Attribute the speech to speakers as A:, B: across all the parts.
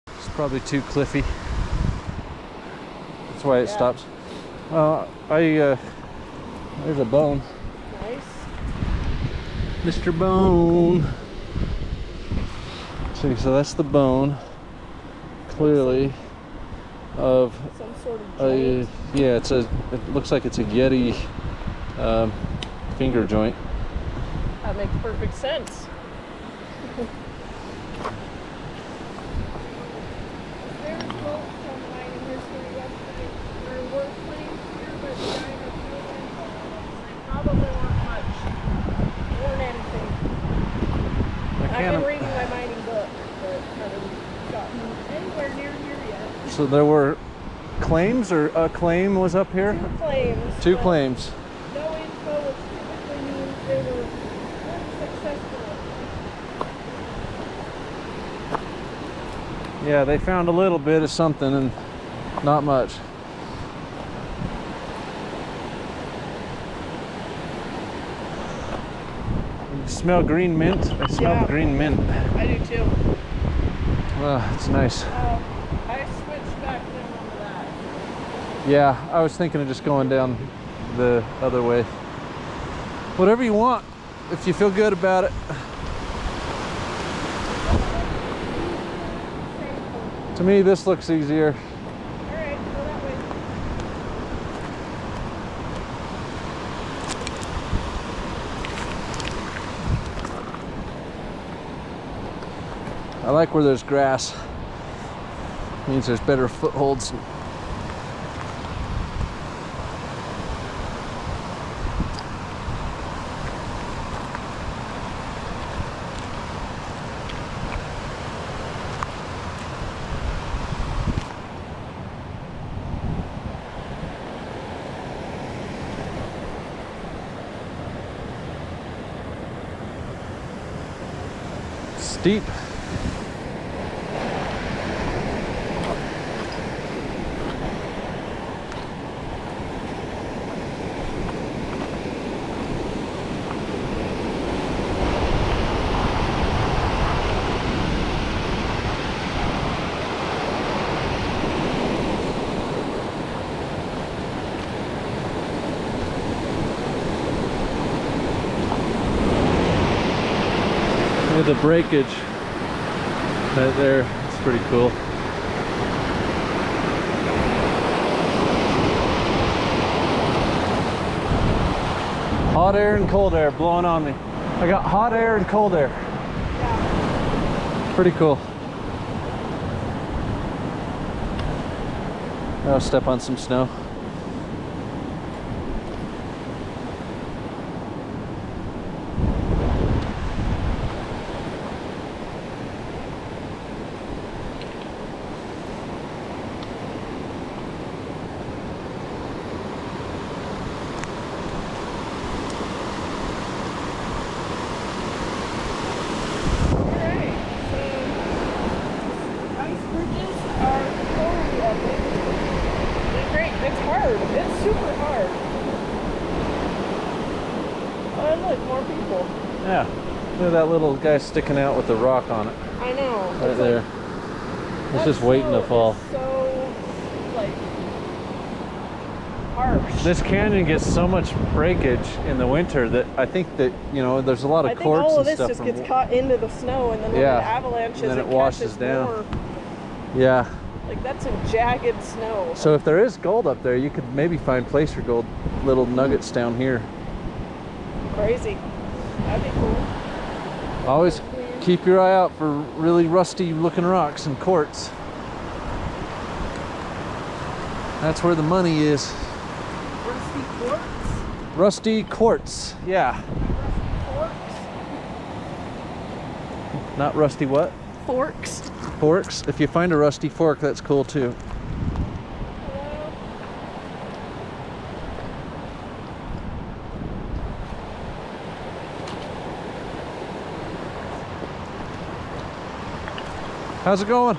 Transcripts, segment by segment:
A: It's probably too cliffy. That's why it stops. There's a bone.
B: Nice.
A: Mr. Bone. See, so that's the bone, clearly, of
B: some sort of joint.
A: Yeah, it looks like it's a Yeti finger joint.
B: That makes perfect sense. Stairs Gulch from mining history yesterday. There were claims here, but the guy has no info on them. They probably weren't much. They weren't anything. I've been reading my mining book, but haven't gotten anywhere near here yet.
A: So there were claims, or a claim was up here?
B: 2 claims.
A: Two claims.
B: No info, which typically means they were unsuccessful.
A: Yeah, they found a little bit of something and not much. You smell green mint? I smell green mint.
B: I do too.
A: Oh, it's nice.
B: I switched back down onto that.
A: Yeah, I was thinking of just going down the other way. Whatever you want, if you feel good about it. To me, this looks easier.
B: All right, go that way.
A: I like where there's grass. Means there's better footholds. Steep. Look at the breakage right there. It's pretty cool. Hot air and cold air blowing on me. I got hot air and cold air.
B: Yeah.
A: Pretty cool. I'll step on some snow.
B: It's hard. It's super hard. Oh, look, more people.
A: Yeah. Look at that little guy sticking out with the rock on it.
B: I know.
A: Right
B: it's
A: there.
B: Like,
A: it's just waiting to fall.
B: So, like, harsh.
A: This canyon gets so much breakage in the winter that I think that, you know, there's a lot of quartz
B: all of
A: and
B: this
A: stuff.
B: just gets caught into the snow, and then when it avalanches,
A: and then it washes down.
B: More.
A: Yeah.
B: Like, that's some jagged snow.
A: So if there is gold up there, you could maybe find placer gold, little nuggets down here.
B: Crazy. That'd be cool.
A: Always keep your eye out for really rusty looking rocks and quartz. That's where the money is.
B: Rusty quartz?
A: Rusty quartz, yeah.
B: Rusty forks?
A: Not rusty what?
B: Forks.
A: Forks. If you find a rusty fork, that's cool too.
B: Hello?
A: How's it going?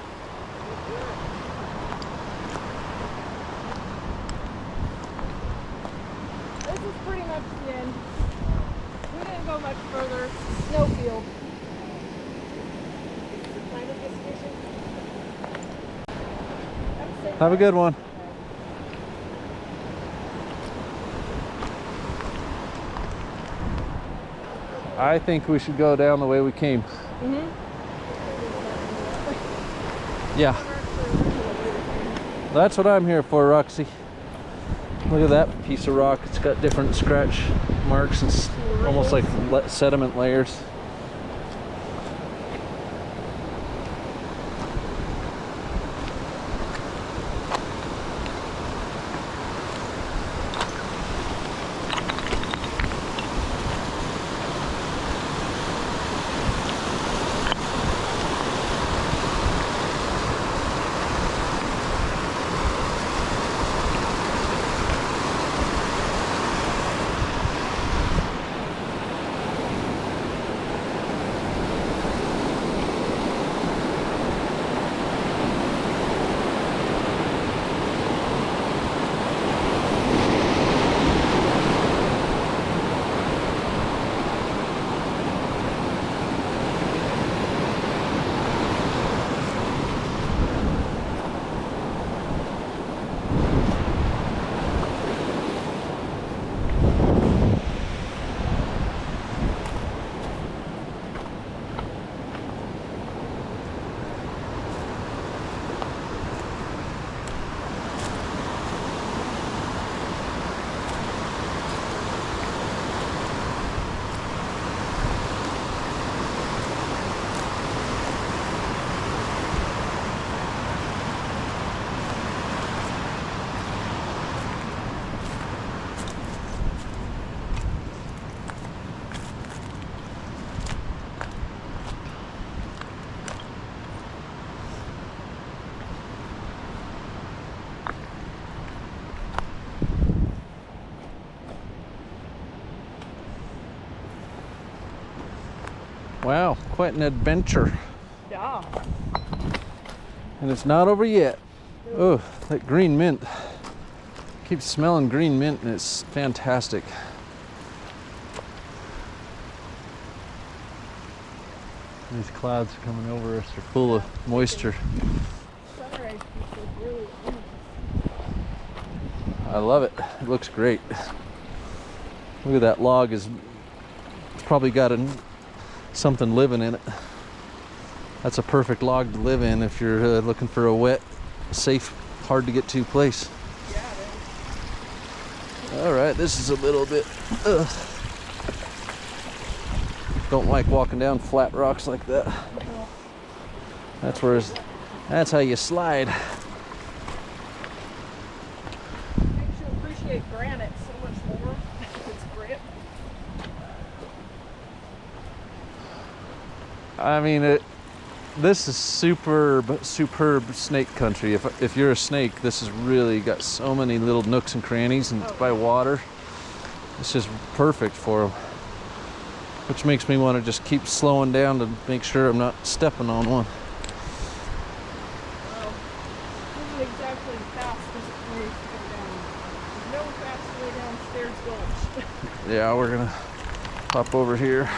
B: This is pretty much the end. We didn't go much further. Snowfield. Final destination.
A: Have a good one. I think we should go down the way we came.
B: Mm-hmm.
A: Yeah. That's what I'm here for, Roxy. Look at that piece of rock. It's got different scratch marks and almost like sediment layers. Wow, quite an adventure.
B: Yeah.
A: And it's not over yet. Oh, that green mint. Keep smelling green mint and it's fantastic. These clouds coming over us are full of moisture.
B: Sunrise is really nice.
A: I love it. It looks great. Look at that log. It's probably got something living in it. That's a perfect log to live in if you're looking for a wet, safe, hard to get to place.
B: Yeah, it is.
A: All right, this is a little bit. Don't like walking down flat rocks like that.
B: No.
A: That's how you slide.
B: Makes you appreciate granite so much more. Its grip.
A: I mean, this is superb snake country. If you're a snake, this has really got so many little nooks and crannies, and it's by water. It's just perfect for them. Which makes me want to just keep slowing down to make sure I'm not stepping on one.
B: Well, this isn't exactly the fastest way to go down. There's no fast way down Stairs Gulch.
A: Yeah, we're gonna hop over here.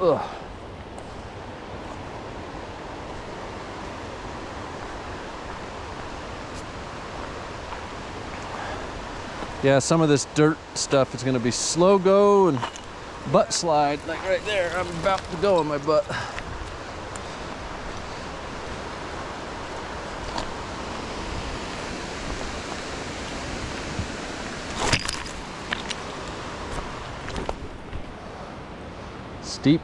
A: Ugh. Yeah, some of this dirt stuff is going to be slow go and butt slide. Like right there, I'm about to go on my butt. Steep.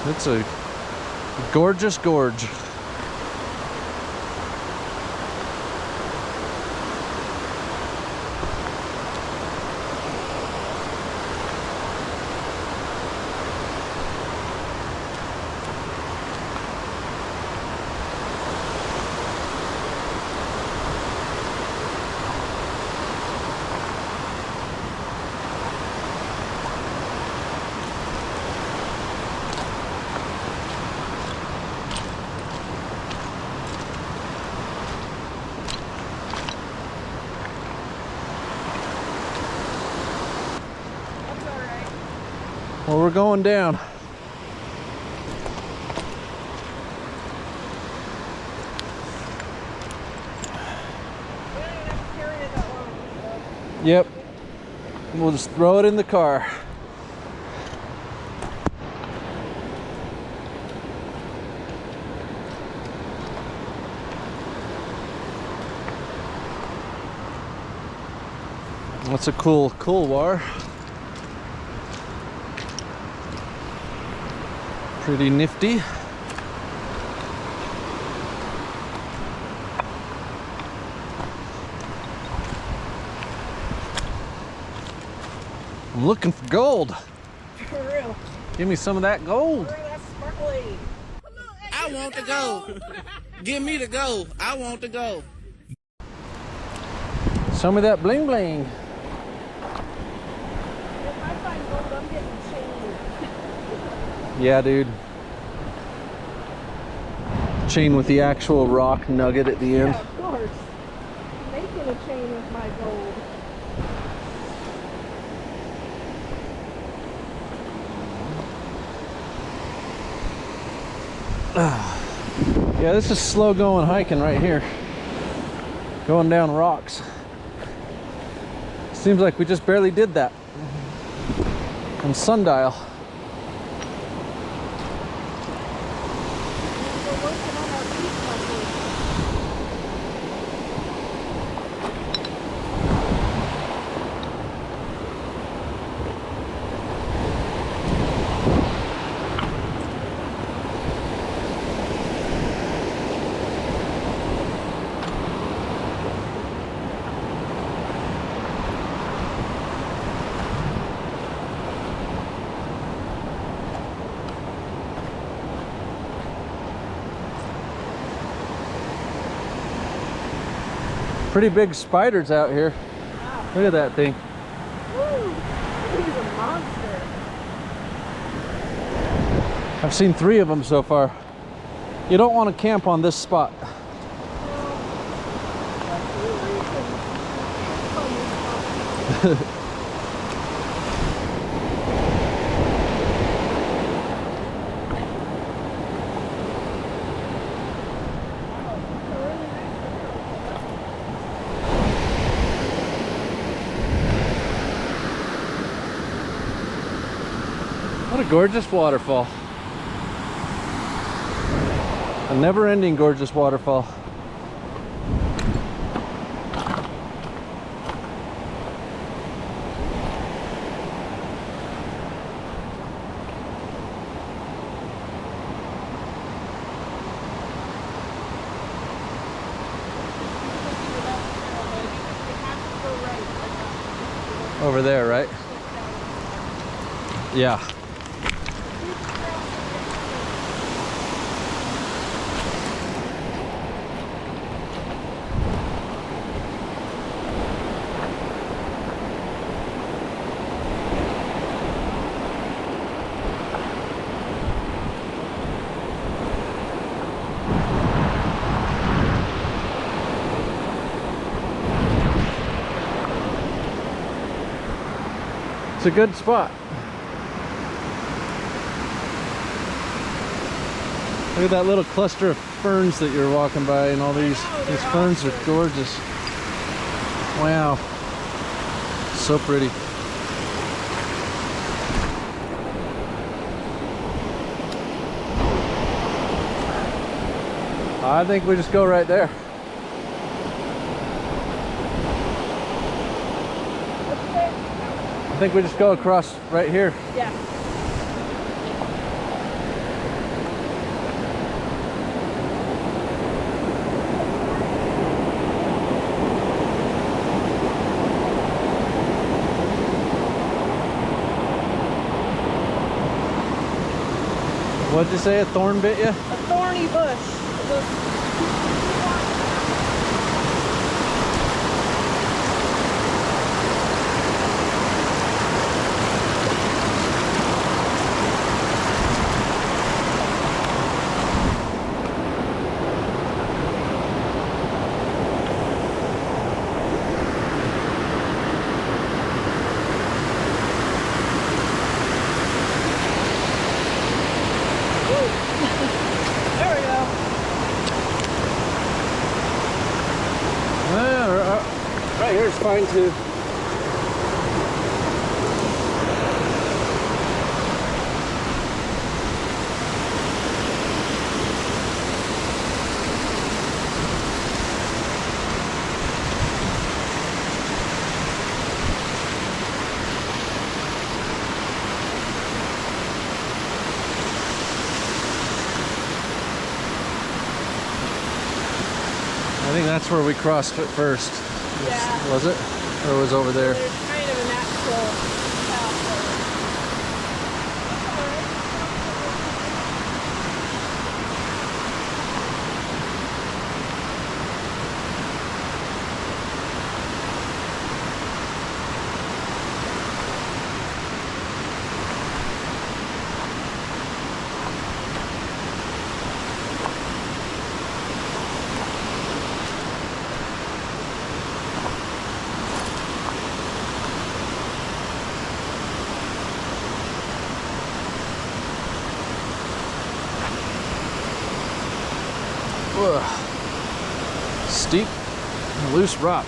A: It's a gorgeous gorge. Well, we're going down.
B: We don't even have to carry it that long.
A: Yep. We'll just throw it in the car. That's a cool couloir. Pretty nifty. I'm looking for gold.
B: For real.
A: Give me some of that gold.
B: Look at that sparkly.
C: I want to go. Give me the go. I want to go.
A: Some of that bling bling.
B: If I find gold, I'm getting chained.
A: Yeah, dude. Chain with the actual rock nugget at the end.
B: Yeah, of course. I'm making a chain with my gold.
A: Yeah, this is slow going hiking right here. Going down rocks. Seems like we just barely did that. On Sundial.
B: We're working on our peak muscles.
A: Pretty big spiders out here.
B: Wow.
A: Look at that thing.
B: Woo! He's a monster.
A: I've seen 3 of them so far. You don't want to camp on this spot. What a gorgeous waterfall. A never-ending gorgeous waterfall. Over there, right? Yeah. It's a good spot. Look at that little cluster of ferns that you're walking by, and all these ferns are gorgeous. Wow. So pretty. I think we just go right there. I think we just go across right here.
B: Yeah.
A: What'd you say? A thorn bit you?
B: A thorny bush.
A: fine too. I think that's where we crossed it first.
B: Yeah.
A: Was it? Or was it over there?
B: There's kind of a natural path
A: Ugh. Steep, loose rock.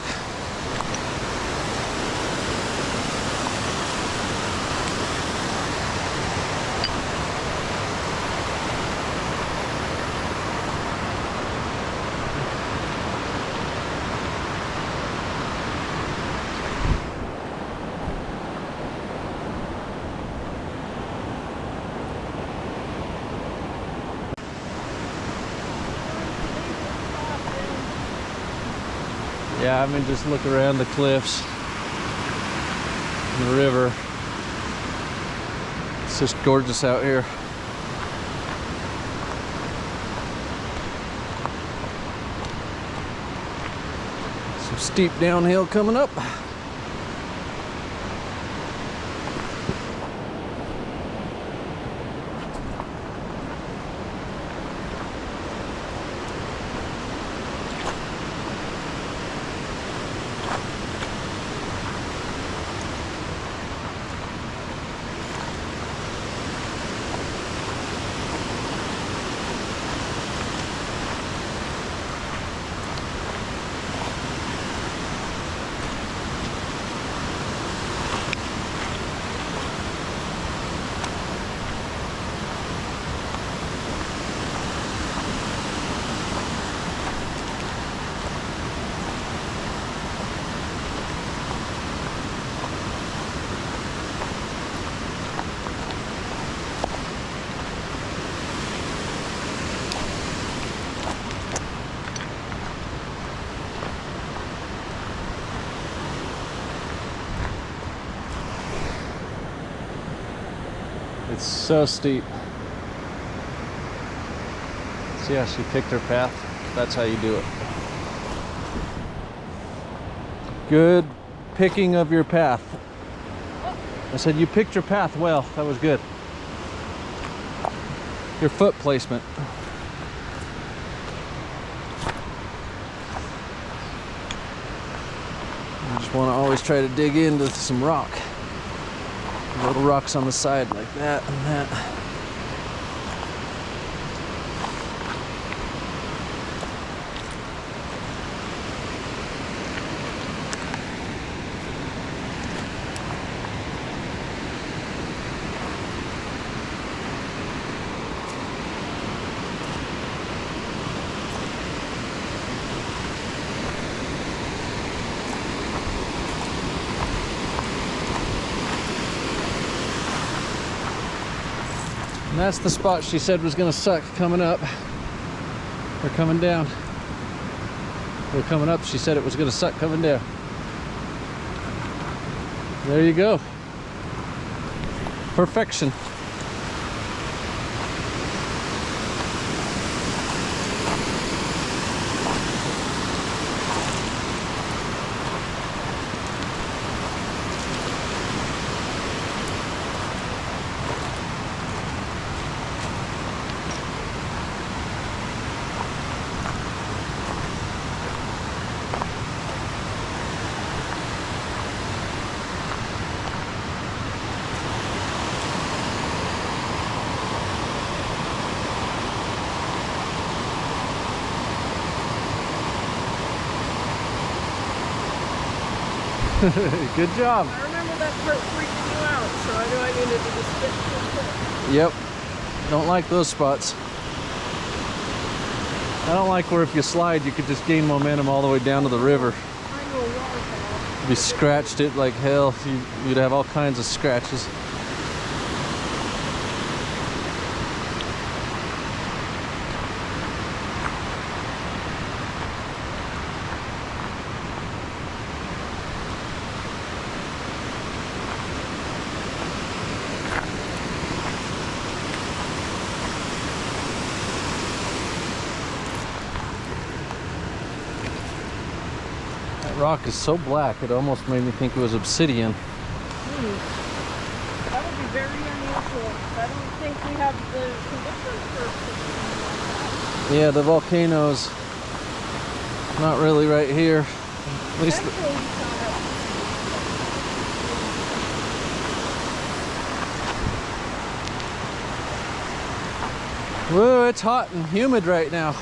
A: Yeah, I mean, just look around the cliffs and the river. It's just gorgeous out here. Some steep downhill coming up. It's so steep. See how she picked her path? That's how you do it. Good picking of your path. I said you picked your path well. That was good. Your foot placement. You just want to always try to dig into some rock. Little rocks on the side like that and that. And that's the spot she said was gonna suck coming up. Or coming down. Or coming up, she said it was gonna suck coming down. There you go. Perfection. Good job.
B: I remember that part freaking you out, so I knew I needed to just stick to it.
A: Yep. Don't like those spots. I don't like where if you slide, you could just gain momentum all the way down to the river.
B: I know a waterfall.
A: If you scratched it like hell, you'd have all kinds of scratches. Rock is so black, it almost made me think it was obsidian.
B: That would be very unusual. I don't think we have the conditions for something like that.
A: Yeah, the volcano's not really right here. At least
B: Potentially,
A: whoa, it's hot and humid right now.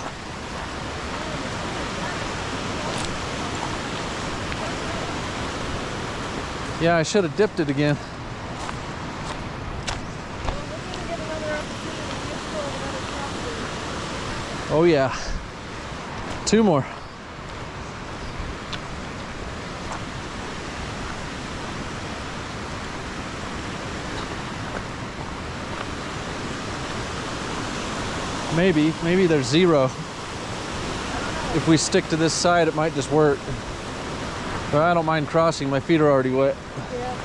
A: Yeah, I should have dipped it again. Oh yeah. 2 more. Maybe there's 0. If we stick to this side, it might just work. But I don't mind crossing, my feet are already wet.
B: yeah.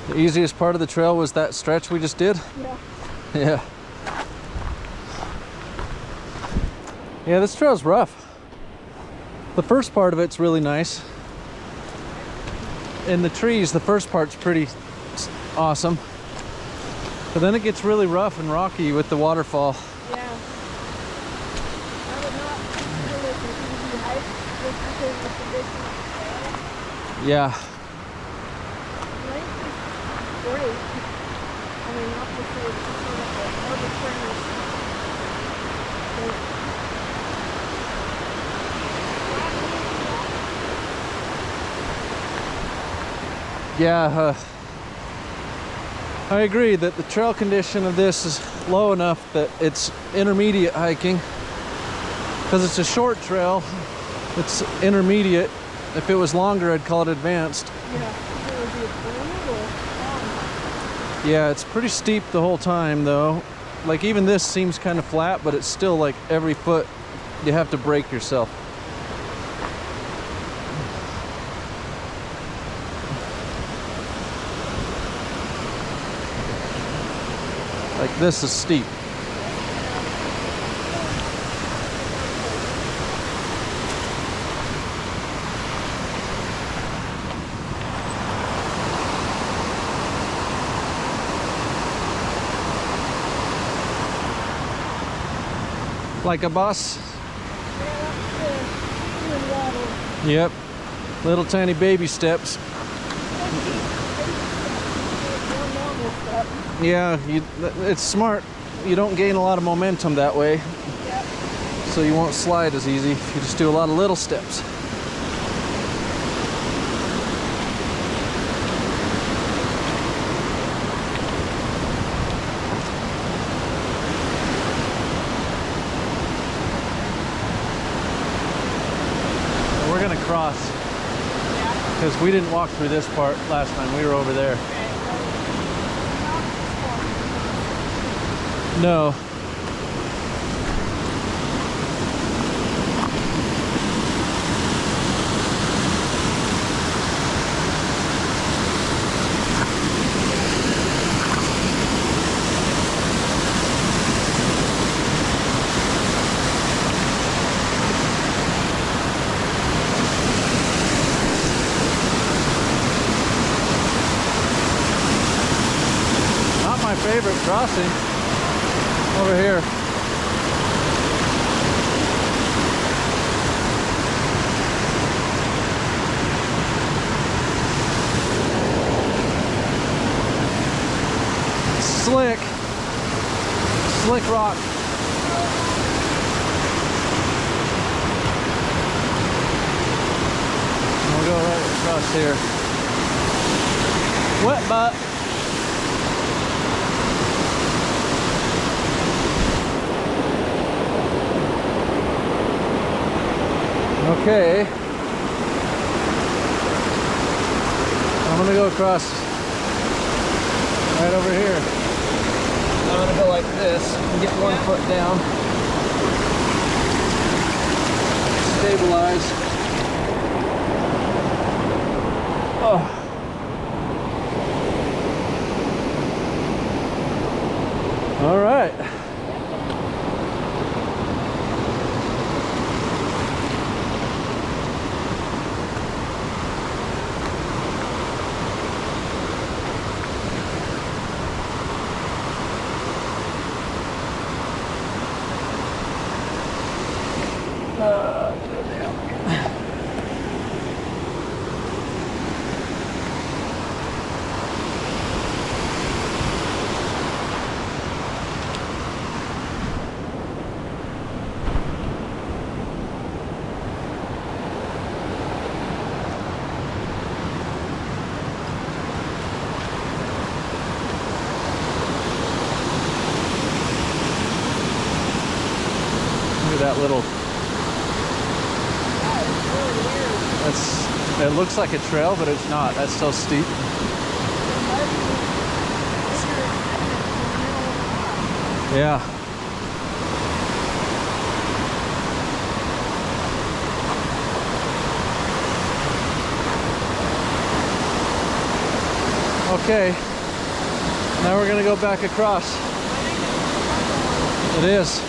A: The easiest part of the trail was that stretch we just did?
B: Yeah.
A: Yeah. Yeah, this trail's rough. The first part of it's really nice. In the trees, the first part's pretty awesome. But then it gets really rough and rocky with the waterfall.
B: Yeah. I would not consider this an easy hike just because of the condition of the trail.
A: Yeah.
B: Length is great. I mean, obviously it's just sort of an arbitrary.
A: Yeah, I agree that the trail condition of this is low enough that it's intermediate hiking. Because it's a short trail, it's intermediate. If it was longer, I'd call it advanced.
B: Yeah, it would be a brutal climb.
A: Yeah, it's pretty steep the whole time though. Like even this seems kind of flat, but it's still like every foot you have to brake yourself. Like this is steep. Like a bus?
B: Yeah, that's the human waddle.
A: Yep. Little tiny baby steps.
B: One normal step.
A: Yeah, it's smart. You don't gain a lot of momentum that way,
B: Yep.
A: so you won't slide as easy if you just do a lot of little steps. We're gonna cross because we didn't walk through this part last time. We were over there. No, crossing over here. Slick rock. We'll go right across here. Wet butt. Okay. I'm gonna go across right over here. I'm gonna go like this and get one foot down. Stabilize. Oh. All right. That little, it looks like a trail, but it's not. That's so steep. Yeah. Okay, now we're gonna go back across. It is.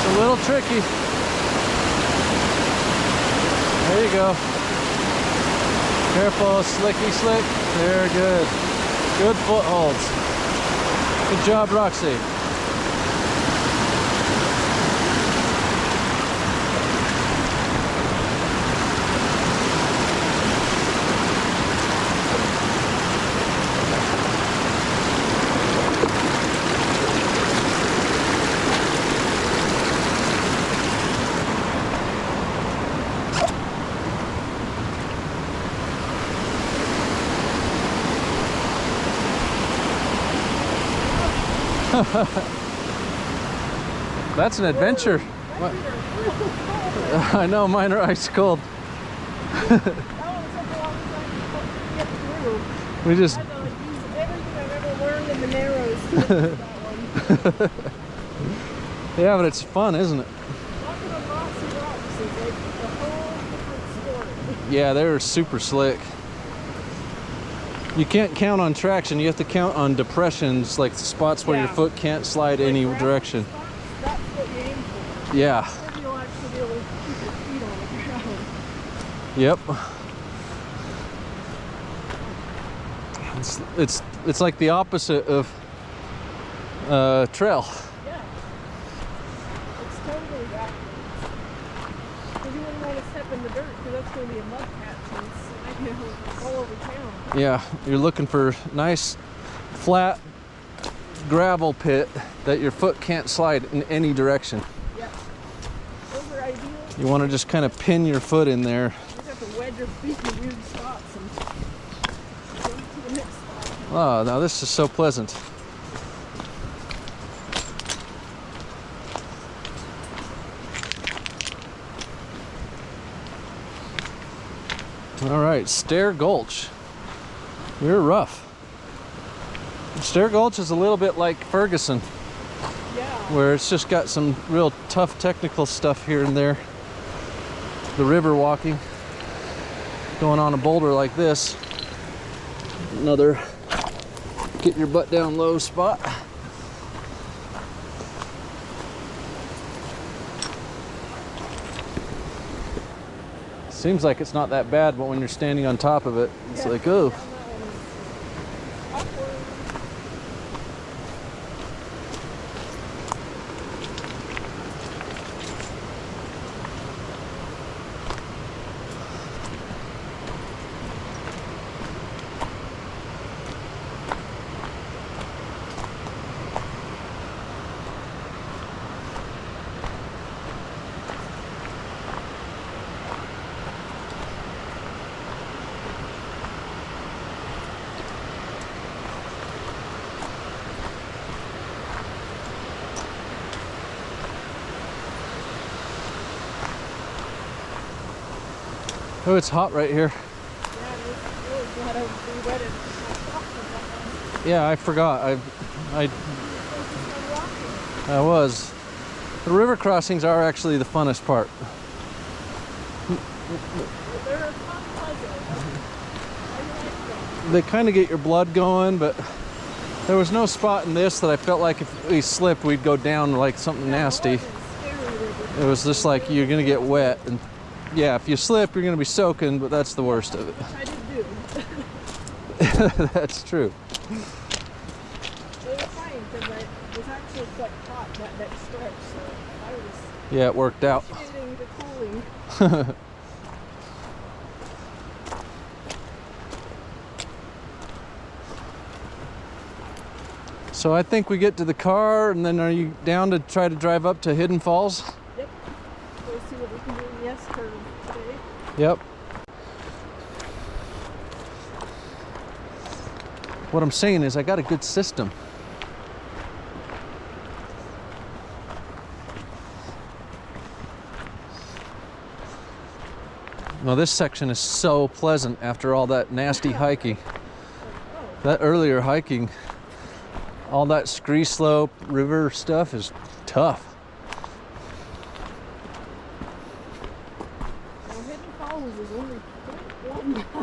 A: A little tricky. There you go. Careful, slicky slick. Very good. Good footholds. Good job, Roxy. That's an adventure. What? I know, mine are ice cold. We just...
B: I know, use everything I've ever learned in the narrows to use that one.
A: Yeah, but it's fun, isn't it?
B: Walking on rocks and rocks is like a whole different sport.
A: Yeah, they're super slick. You can't count on traction, you have to count on depressions, like spots where your
B: Yeah.
A: foot can't slide any direction.
B: That's what you aim for.
A: Yeah.
B: Then you'll actually be able to keep your feet on the ground.
A: Yep. It's like the opposite of trail.
B: Yeah. It's totally backwards. Because you wouldn't want to step in the dirt because that's going to be a mud patch and slide you all over town.
A: Yeah, you're looking for nice, flat gravel pit that your foot can't slide in any direction.
B: Yeah. Those are ideal.
A: You want to just kind of pin your foot in there.
B: You just have to wedge your feet in weird spots and go to the next spot.
A: Oh, now this is so pleasant. All right, Stair Gulch. We're rough. Stair Gulch is a little bit like Ferguson,
B: Yeah.
A: where it's just got some real tough technical stuff here and there. The river walking, going on a boulder like this. Another get your butt down low spot. Seems like it's not that bad, but when you're standing on top of it, it's like, oh. Oh, it's hot right here. Yeah, I forgot. I was. The river crossings are actually the funnest part. They kind of get your blood going, but there was no spot in this that I felt like if we slipped, we'd go down like something nasty. It was just like you're gonna get wet, and yeah, if you slip, you're gonna be soaking, but that's the worst of it.
B: I did do.
A: That's true.
B: It was fine because I was actually quite hot that next stretch, so I was
A: Yeah, it worked out.
B: getting the cooling.
A: So I think we get to the car, and then are you down to try to drive up to Hidden Falls?
B: Yep. Go see what we can do in the S-curve today.
A: Yep. What I'm saying is I got a good system. Well, this section is so pleasant after all that nasty hiking. That earlier hiking, all that scree slope, river stuff is tough.
B: Now, Hidden Falls is only 0.1 mile, so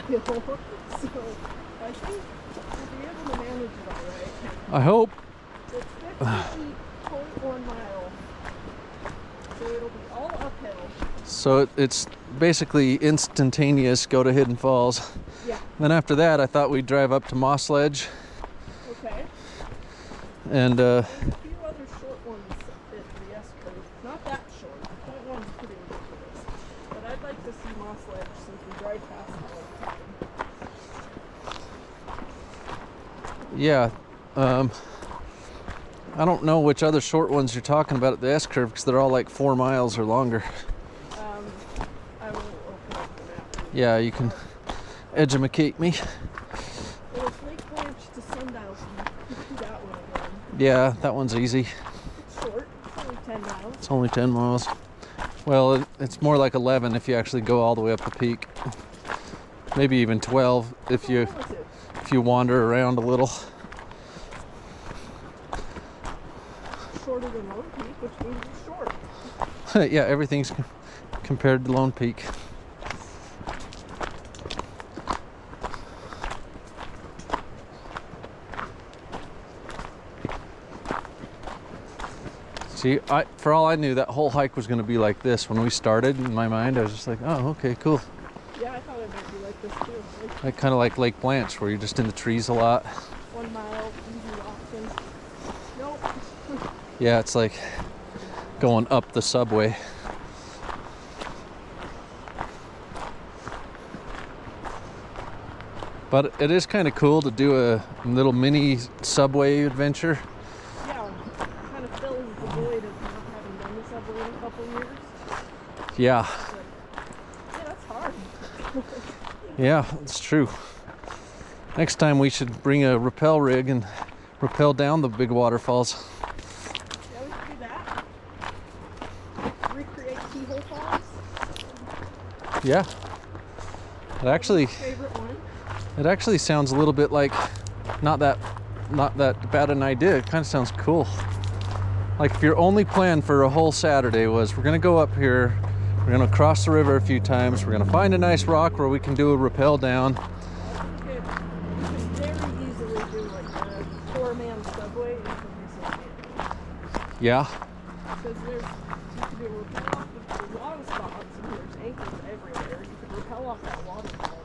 B: I think we'll be able to manage it all right.
A: I hope.
B: It's 50 feet, 0.1 mile, so it'll be all uphill.
A: So it's basically instantaneous, go to Hidden Falls.
B: Yeah.
A: Then after that, I thought we'd drive up to Moss Ledge.
B: Okay.
A: And
B: There's a few other short ones at the S-curve. Not that short. The point one's pretty ridiculous. But I'd like to see Moss Ledge since we drive past it all the time.
A: yeah, I don't know which other short ones you're talking about at the S-curve because they're all like 4 miles or longer.
B: I will open up the map.
A: Yeah, you can educate me.
B: Well, it's Lake Blanche to Sundial, so you can do that one again.
A: Yeah, that one's easy.
B: It's short. It's only 10 miles.
A: It's only 10 miles. Well, it's more like 11 if you actually go all the way up the peak. Maybe even 12 if you wander around a little.
B: Shorter than Lone Peak, which means it's short.
A: Yeah, everything's compared to Lone Peak. See, for all I knew, that whole hike was going to be like this. When we started, in my mind, I was just like, oh, okay, cool.
B: Yeah, I thought it might be like this too.
A: Like kind of like Lake Blanche, where you're just in the trees a lot.
B: 1 mile, easy option. Nope.
A: Yeah, it's like going up the subway. But it is kind of cool to do a little mini subway adventure.
B: Yeah, it kind of fills the void of not having done the subway in a couple of years.
A: Yeah,
B: But, yeah, that's hard.
A: yeah, it's true. Next time we should bring a rappel rig and rappel down the big waterfalls.
B: Yeah, we could do that. Recreate Keyhole Falls.
A: Yeah. It actually,
B: Favorite one?
A: it actually sounds a little bit like not that bad an idea. It kind of sounds cool. Like if your only plan for a whole Saturday was we're gonna go up here, we're gonna cross the river a few times, we're gonna find a nice rock where we can do a rappel down.
B: You could very easily do like a 4-man subway and
A: Yeah.
B: because you could do a rappel off of a lot of spots and there's anchors everywhere. You could rappel off that waterfall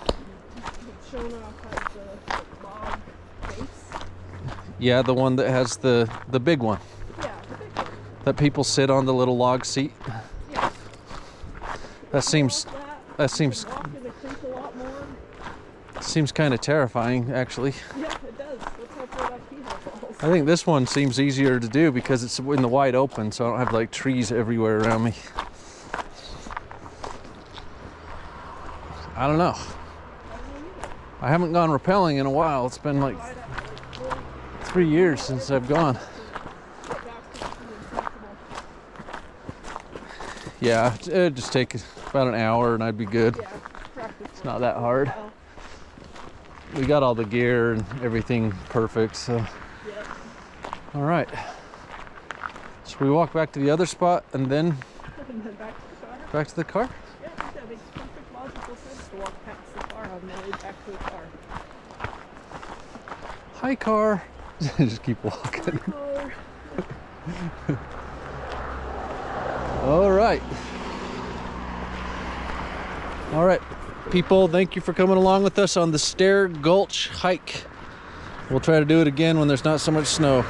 B: that's shown off as the log base.
A: Yeah, the one that has the big one.
B: Yeah, the big one.
A: That people sit on the little log seat.
B: Yeah.
A: That seems
B: Walk in the creek a lot more.
A: seems kind of terrifying, actually.
B: Yeah, it does. Let's hope we're like Keyhole Falls.
A: I think this one seems easier to do because it's in the wide open, so I don't have like trees everywhere around me. I don't know. I haven't gone rappelling in a while. It's been like 3 years since I've gone. Yeah, it'd just take about an hour and I'd be good.
B: Yeah, practice.
A: It's not that hard. We got all the gear and everything perfect, so.
B: Yeah.
A: All right. So we walk back to the other spot and then
B: And then back to the car.
A: back to the car?
B: Yeah, I think that makes perfect logical sense to walk past the car on the way back to the car.
A: Hi, car. Just keep walking.
B: Car.
A: All right. All right, people, thank you for coming along with us on the Stairs Gulch hike. We'll try to do it again when there's not so much snow.